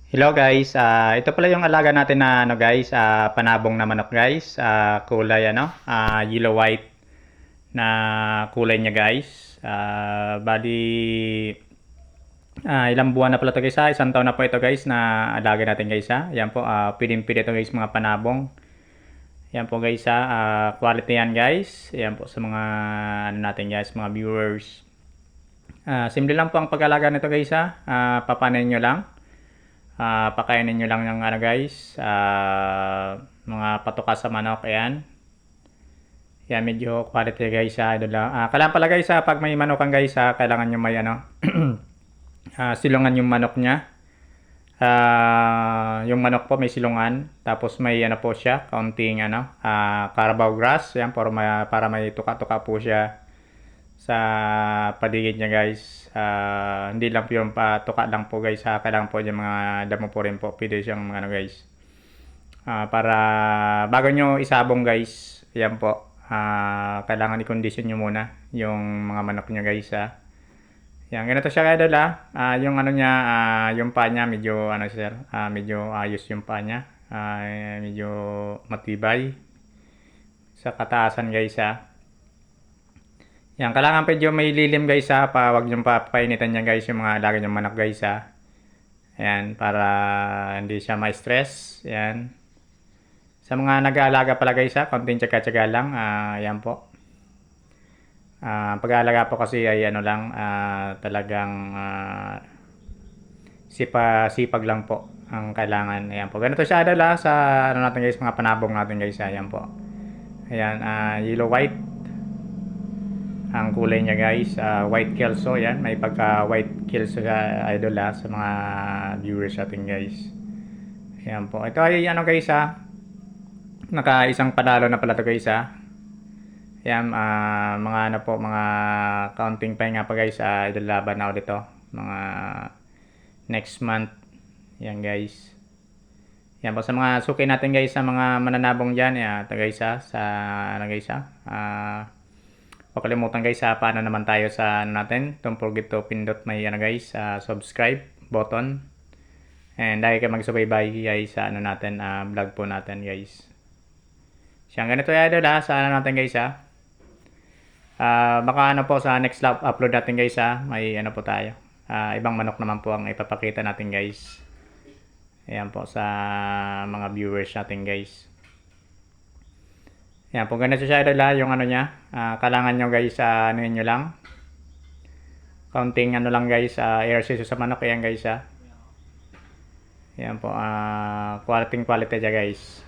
Hello guys, ito pala yung alaga natin na guys, panabong na manok guys, kulay yellow white na kulay niya guys. Bali ilang buwan na pala to guys, isang taon na po ito guys na alaga natin guys ha. Yan po, pidin-pidi ito guys mga panabong. Yan po guys quality yan guys. Yan po sa mga ano natin guys, mga viewers. Simple lang po ang pag-alaga nito guys papanin nyo lang. Pakainin nyo lang ng guys, mga patuka sa manok, ayan. Yan, medyo quality guys idol lang. Kailangan pala guys pag may manokan guys kailangan nyo may silungan yung manok niya. Yung manok po may silungan, tapos may po siya, kaunting carabao grass, yan, para may tuka-tuka po siya sa paligid niya guys. Hindi lang po yung patuka lang po guys kailangan po yung mga damo po rin po, pwede siyang guys. Para bago nyo isabong guys, yan po, kailangan i-condition nyo muna yung mga manok nyo guys yan, ganito siya idol yung niya, yung paa niya medyo sir, medyo ayos yung paa niya, medyo matibay sa kataasan guys yan, kailangan medyo may lilim guys wag nyo papainitan niya guys yung mga alaga nyo manok guys ayan, para hindi siya ma-stress. Yan, sa mga nag-aalaga pala guys konting tsaga-tsaga lang, yan po. Pag-aalaga po kasi ay lang, talagang sipag lang po ang kailangan. Ayan po, ganito siya adala sa natin guys, mga panabong natin guys. Ayan po, ayan, yellow white ang kulay niya guys, white kelso. Yan, may pagka white kelso sa idol sa mga viewers natin guys. Ayan po, ito ay guys naka isang panalo na pala to guys Yan, mga mga counting pahinga pa guys, ilalaban na ulit to mga next month. Yan guys, yan po sa mga suki natin guys, sa mga mananabong dyan, ito guys sa guys huwag kalimutan guys paano naman tayo sa natin, don't forget to pindot may guys, subscribe button, and lagi kayo magsubaybay guys sa natin, vlog po natin guys. Siyang ganito yan idol sa natin guys baka po sa next upload natin guys may po tayo, ibang manok naman po ang ipapakita natin guys. Ayan po sa mga viewers natin guys. Ayan po, ganito siya idol yung niya, kailangan nyo guys nyo lang counting lang guys, air scissors sa manok. Ayan guys Ayan po, quality siya guys.